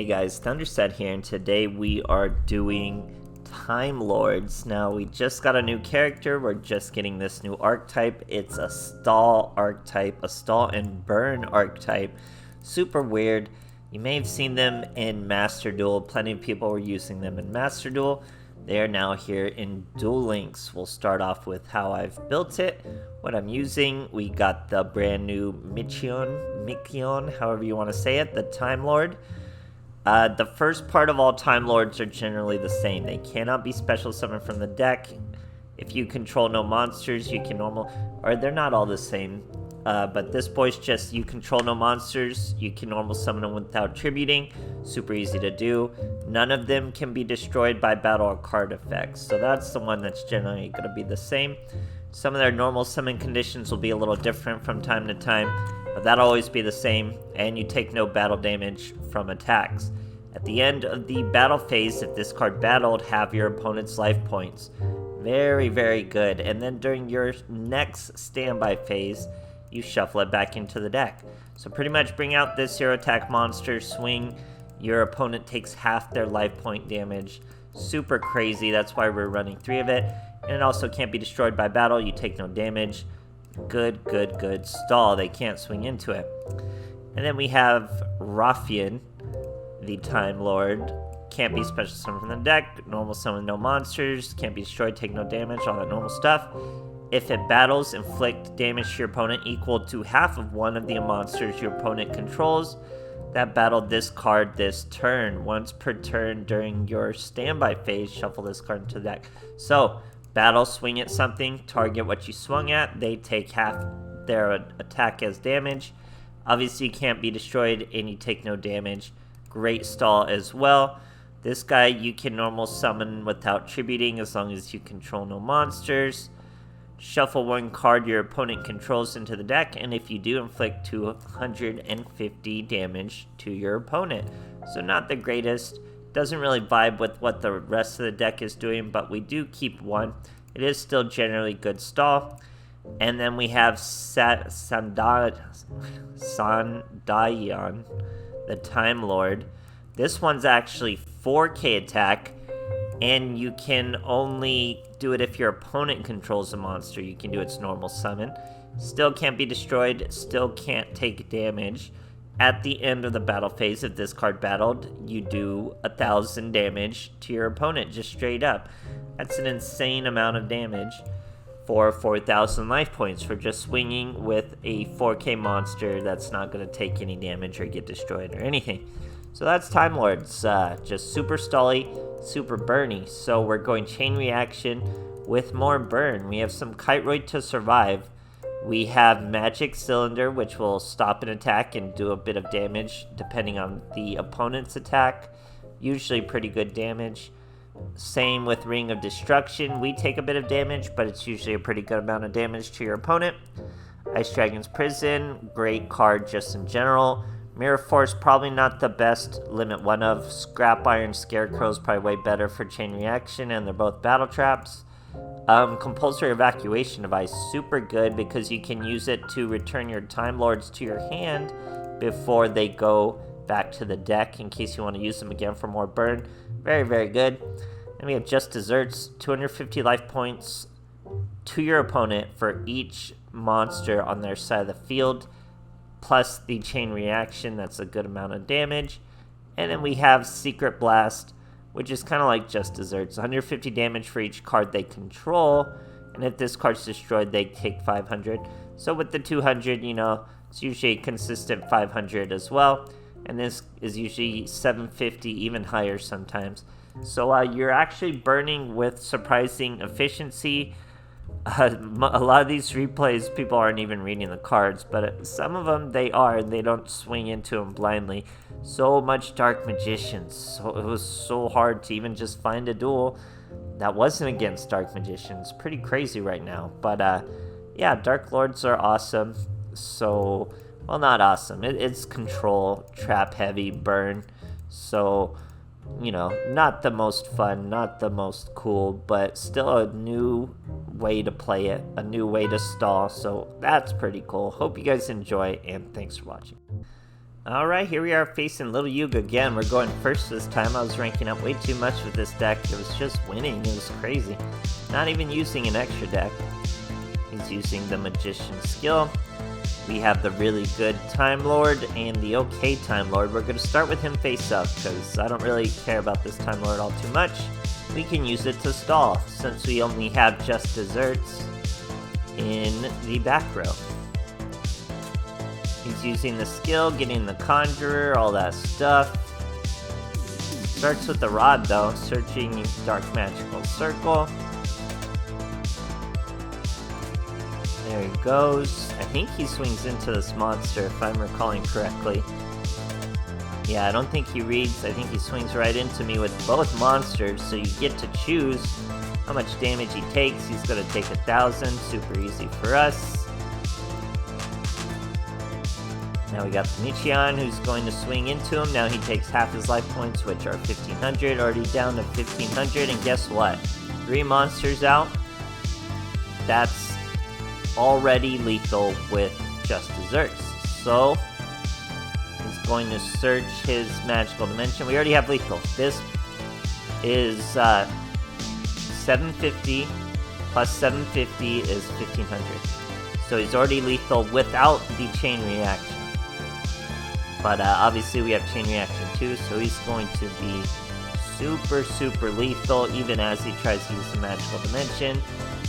guys, THUNDERSTUD here, and today we are doing Timelords. Now, we just got a new character, we're just getting this new archetype. It's a stall archetype, a stall and burn archetype. Super weird. You may have seen them in Master Duel. Plenty of people were using them in Master Duel. They are now here in Duel Links. We'll start off with how I've built it, what I'm using. We got the brand new Mikion, however you want to say it, the Time Lord. The first part of all Time Lords are generally the same. They cannot be special summoned from the deck. If you control no monsters, you can they're not all the same. But this boy's just, you control no monsters, you can normal summon them without tributing. Super easy to do. None of them can be destroyed by battle or card effects. So that's the one that's generally going to be the same. Some of their normal summon conditions will be a little different from time to time, but that'll always be the same, and you take no battle damage from attacks. At the end of the battle phase, if this card battled, have your opponent's life points. Very, very good. And then during your next standby phase, you shuffle it back into the deck. So pretty much bring out this zero attack monster, swing, your opponent takes half their life point damage. Super crazy, that's why we're running 3 of it. And it also can't be destroyed by battle, you take no damage. Good, good, good. Stall, they can't swing into it. And then we have Raffian, the Time Lord. Can't be special summoned from the deck, normal summon no monsters, can't be destroyed, take no damage, all that normal stuff. If it battles, inflict damage to your opponent equal to half of one of the monsters your opponent controls that battled this card this turn. Once per turn during your standby phase, shuffle this card into the deck. So, battle, swing at something, target what you swung at, they take half their attack as damage. Obviously, you can't be destroyed and you take no damage. Great stall as well. This guy you can normal summon without tributing as long as you control no monsters. Shuffle one card your opponent controls into the deck, and if you do, inflict 250 damage to your opponent. So not the greatest. Doesn't really vibe with what the rest of the deck is doing, but we do keep one. It is still generally good stall. And then we have Sandayan, the Time Lord. This one's actually 4k attack, and you can only do it if your opponent controls a monster. You can do its normal summon. Still can't be destroyed, still can't take damage. At the end of the battle phase, if this card battled, you do 1,000 damage to your opponent, just straight up. That's an insane amount of damage for 4,000 life points for just swinging with a 4k monster that's not going to take any damage or get destroyed or anything. So that's Time Lords, just super stally, super burny. So we're going chain reaction with more burn. We have some Kiteroid to survive. We have Magic Cylinder, which will stop an attack and do a bit of damage depending on the opponent's attack. Usually pretty good damage. Same with Ring of Destruction. We take a bit of damage, but it's usually a pretty good amount of damage to your opponent. Ice Dragon's Prison, great card just in general. Mirror Force, probably not the best limit 1 of. Scrap Iron Scarecrow is probably way better for chain reaction, and they're both battle traps. Compulsory Evacuation Device, super good because you can use it to return your Time Lords to your hand before they go back to the deck in case you want to use them again for more burn. Very, very good. Then we have Just Desserts, 250 life points to your opponent for each monster on their side of the field, plus the chain reaction. That's a good amount of damage. And then we have Secret Blast, which is kind of like Just Desserts, 150 damage for each card they control, and if this card's destroyed, they take 500. So with the 200, it's usually a consistent 500 as well, and this is usually 750, even higher sometimes. So you're actually burning with surprising efficiency. A lot of these replays, people aren't even reading the cards, but some of them they are, and they don't swing into them blindly. So much Dark Magicians, so it was so hard to even just find a duel that wasn't against Dark Magicians. Pretty crazy right now, but yeah, Dark Lords are awesome. So, well, not awesome, it's control, trap heavy, burn, so not the most fun, not the most cool, but still a new way to play it, a new way to stall, so that's pretty cool. Hope you guys enjoy, and thanks for watching. Alright, here we are facing Little Yuga again. We're going first this time. I was ranking up way too much with this deck. It was just winning. It was crazy. Not even using an extra deck. He's using the Magician skill. We have the really good Time Lord and the okay Time Lord. We're going to start with him face up because I don't really care about this Time Lord all too much. We can use it to stall since we only have just desserts in the back row. He's using the skill, getting the Conjurer, all that stuff. Starts with the Rod though, searching Dark Magical Circle. There he goes. I think he swings into this monster if I'm recalling correctly. Yeah, I don't think he reads. I think he swings right into me with both monsters, so you get to choose how much damage he takes. He's going to take 1,000, super easy for us. Now we got the Michion who's going to swing into him. Now he takes half his life points, which are 1,500, already down to 1,500, and guess what? 3 monsters out. That's already lethal with just desserts. So he's going to search his magical dimension. We already have lethal. This is 750 plus 750 is 1,500. So he's already lethal without the chain reaction. But obviously we have chain reaction too, so he's going to be super lethal even as he tries to use the magical dimension.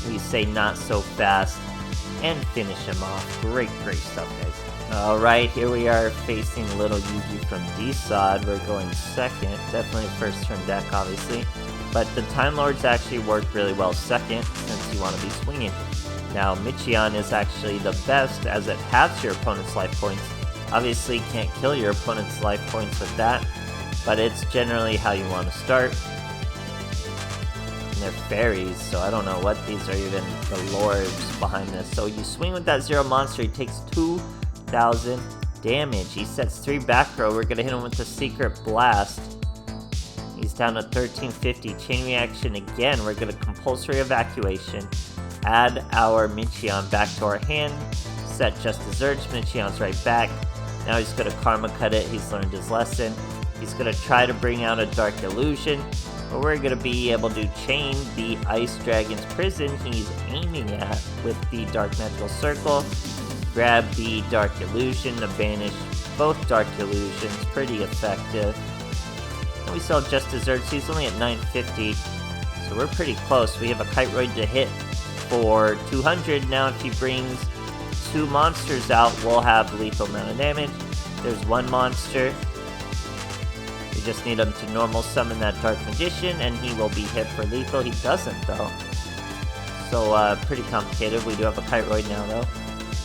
We say not so fast and finish him off. Great stuff, guys. Alright, here we are facing Little Yugi from D-Sod. We're going second. Definitely a first turn deck, obviously. But the Time Lords actually work really well second, since you want to be swinging. Now, Michion is actually the best, as it halves your opponent's life points. Obviously, can't kill your opponent's life points with that, but it's generally how you want to start. And they're fairies, so I don't know what these are even the lords behind this. So you swing with that 0 monster, he takes 2,000 damage. He sets 3 back row. We're going to hit him with the Secret Blast. He's down to 1,350. Chain reaction again. We're going to compulsory evacuation. Add our Michion back to our hand. Set just desserts. Michion's right back. Now he's going to Karma Cut it. He's learned his lesson. He's going to try to bring out a Dark Illusion. But we're going to be able to chain the Ice Dragon's prison he's aiming at with the Dark Magical Circle. Grab the Dark Illusion to banish both Dark Illusions. Pretty effective. And we sell just desserts. He's only at 950. So we're pretty close. We have a Kite Roid to hit for 200. Now if he brings 2 monsters out, we'll have lethal amount of damage. There's 1 monster. We just need him to normal summon that Dark Magician, and he will be hit for lethal. He doesn't, though. So, pretty complicated. We do have a Kite Roid now, though.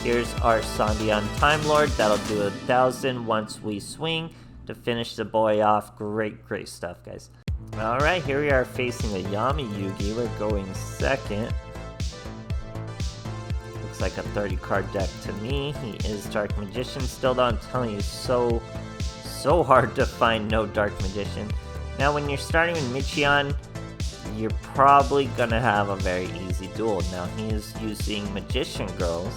Here's our Sandion Time Lord. That'll do 1,000 once we swing to finish the boy off. Great stuff, guys. Alright, here we are facing the Yami Yugi. We're going second. Looks like a 30 card deck to me. He is Dark Magician still, though. I'm telling you, so hard to find no Dark Magician. Now, when you're starting with Michion, you're probably gonna have a very easy duel. Now, he is using Magician Girls.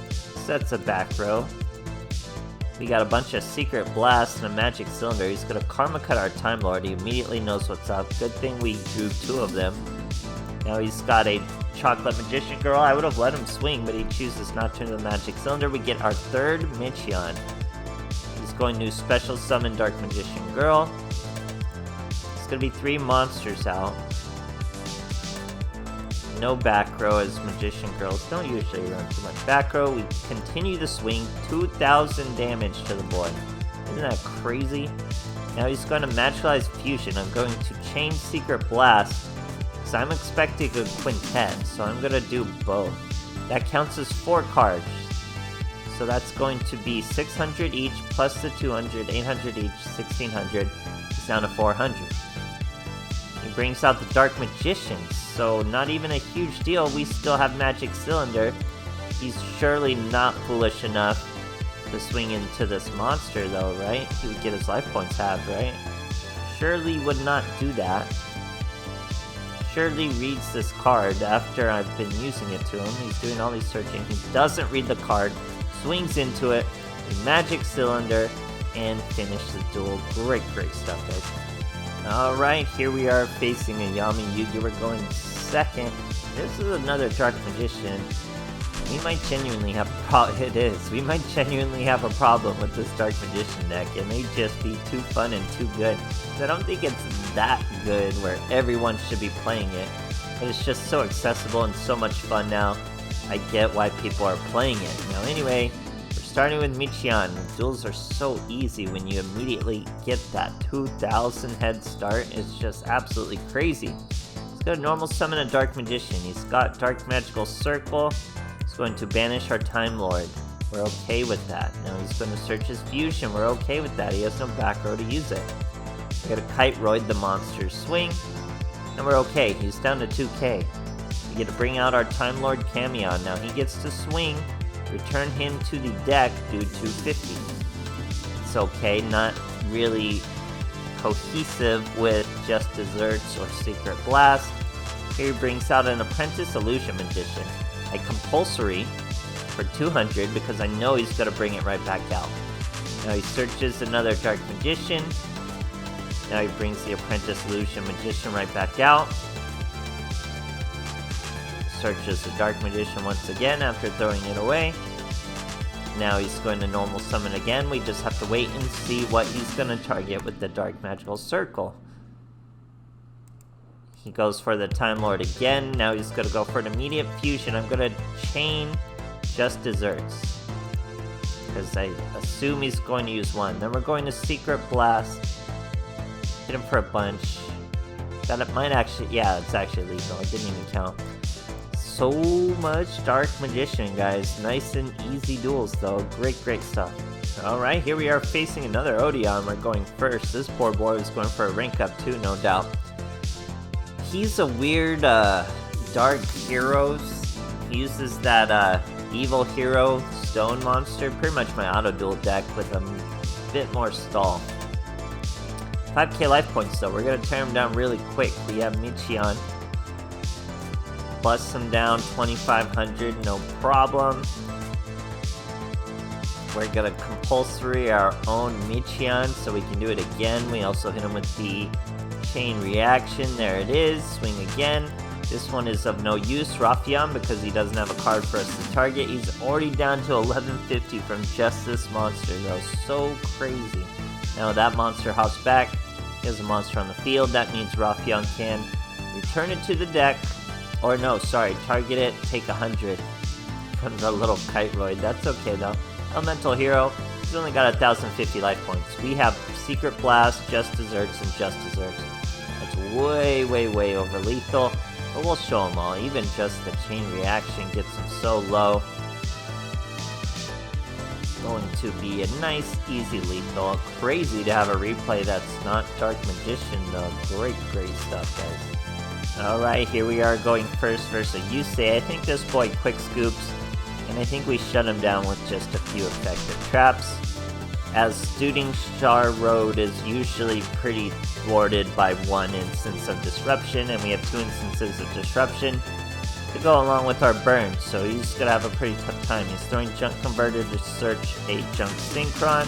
Sets a back row. We got a bunch of Secret Blasts and a Magic Cylinder. He's gonna Karma Cut our Time Lord. He immediately knows what's up. Good thing we drew 2 of them. Now he's got a Chocolate Magician Girl. I would have let him swing, but he chooses not to do the Magic Cylinder. We get our 3rd Michion. He's going to Special Summon Dark Magician Girl. It's going to be 3 monsters out. No back row, as Magician Girls don't usually run too much back row. We continue the swing. 2,000 damage to the boy. Isn't that crazy? Now he's going to Magialize Fusion. I'm going to change Secret Blast. So I'm expecting a quintet, so I'm going to do both. That counts as 4 cards. So that's going to be 600 each, plus the 200, 800 each, 1,600. It's down to 400. He brings out the Dark Magician, so not even a huge deal. We still have Magic Cylinder. He's surely not foolish enough to swing into this monster, though, right? He would get his life points halved, right? Surely would not do that. Surely reads this card after I've been using it to him. He's doing all these searching. He doesn't read the card, swings into it, Magic Cylinder, and finish the duel. Great stuff, guys. Alright, here we are facing a Yami Yugi. We're going second. This is another Dark Magician. We might genuinely have a problem. It is. We might genuinely have a problem with this Dark Magician deck. It may just be too fun and too good. I don't think it's that good where everyone should be playing it. But it's just so accessible and so much fun now. I get why people are playing it. Now anyway, we're starting with Michian. Duels are so easy when you immediately get that 2,000 head start. It's just absolutely crazy. He's got a normal summon a Dark Magician. He's got Dark Magical Circle. He's going to banish our Time Lord. We're okay with that. Now he's going to search his fusion. We're okay with that. He has no back row to use it. We're going to Kite Roid the monster's swing. And we're okay. He's down to 2k. We get to bring out our Time Lord Camion. Now he gets to swing. Return him to the deck, do 250. It's okay. Not really cohesive with just Desserts or Secret Blast. Here he brings out an Apprentice Illusion Magician. I compulsory for 200 because I know he's going to bring it right back out. Now he searches another Dark Magician. Now he brings the Apprentice Illusion Magician right back out. Searches the Dark Magician once again after throwing it away. Now he's going to normal summon again. We just have to wait and see what he's going to target with the Dark Magical Circle. He goes for the Time Lord again. Now he's going to go for an immediate fusion. I'm going to chain just Desserts, because I assume he's going to use one. Then we're going to Secret Blast. Hit him for a bunch. That might actually... yeah, it's actually lethal. I didn't even count. So much Dark Magician, guys. Nice and easy duels, though. Great stuff. Alright, here we are facing another Odeon. We're going first. This poor boy is going for a rank up too, no doubt. He's a weird dark heroes. He uses that evil hero stone monster. Pretty much my auto duel deck with a bit more stall. 5k life points though. We're gonna tear him down really quick. We have Michian. Bust him down 2,500, no problem. We're gonna compulsory our own Michian so we can do it again. We also hit him with the chain reaction. There it is. Swing again. This one is of no use, Rafian, because he doesn't have a card for us to target. He's already down to 1150 from just this monster, though. So crazy. Now that monster hops back. He has a monster on the field. That means Rafian can return it to the deck. Or no, sorry, target it, take 100 from the little Kite Roid. That's okay though. Elemental Hero, he's only got 1,050 life points. We have Secret Blast, Just Desserts, and Just Desserts. That's way over lethal, but we'll show them all. Even just the chain reaction gets him so low. Going to be a nice, easy lethal. Crazy to have a replay that's not Dark Magician though. Great stuff, guys. Alright, here we are going first versus Yusei. I think this boy quick scoops, and I think we shut him down with just a few effective traps, as Studing Star Road is usually pretty thwarted by one instance of disruption, and we have 2 instances of disruption to go along with our burn, so he's gonna have a pretty tough time. He's throwing Junk Converter to search a Junk Synchron.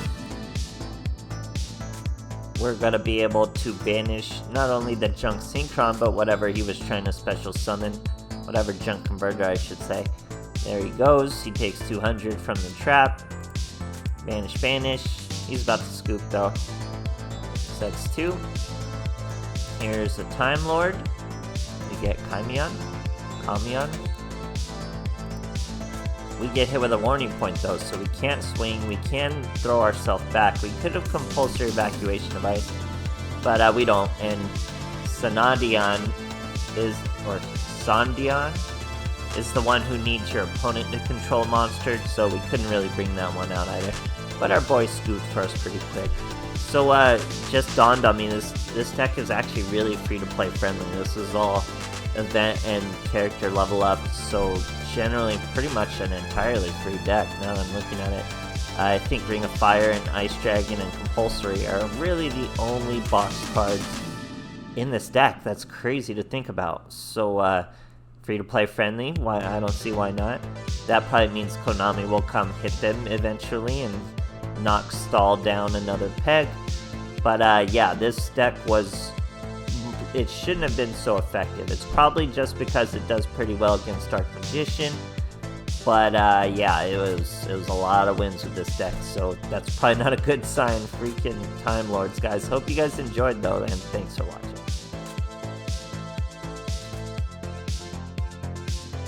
We're gonna be able to banish not only the Junk Synchron, but whatever he was trying to special summon. Whatever Junk Converter, I should say. There he goes. He takes 200 from the trap. Banish. He's about to scoop though. That's 2. Here's the Time Lord. We get Camion. We get hit with a warning point though, so we can't swing. We can throw ourselves back. We could have compulsory evacuation device, but we don't. And Sandion is the one who needs your opponent to control monsters, so we couldn't really bring that one out either. But our boy scooped for us pretty quick. So just dawned on me, this deck is actually really free to play friendly. This is all event and character level up, so generally pretty much an entirely free deck now that I'm looking at it. I think Ring of Fire and Ice Dragon and Compulsory are really the only box cards in this deck. That's crazy to think about. So free to play friendly, why? I don't see why not. That probably means Konami will come hit them eventually and knock stall down another peg. But yeah, this deck it shouldn't have been so effective. It's probably just because it does pretty well against Dark Magician. But yeah, it was a lot of wins with this deck, so that's probably not a good sign. Freaking Time Lords, guys. Hope you guys enjoyed though, and thanks for watching.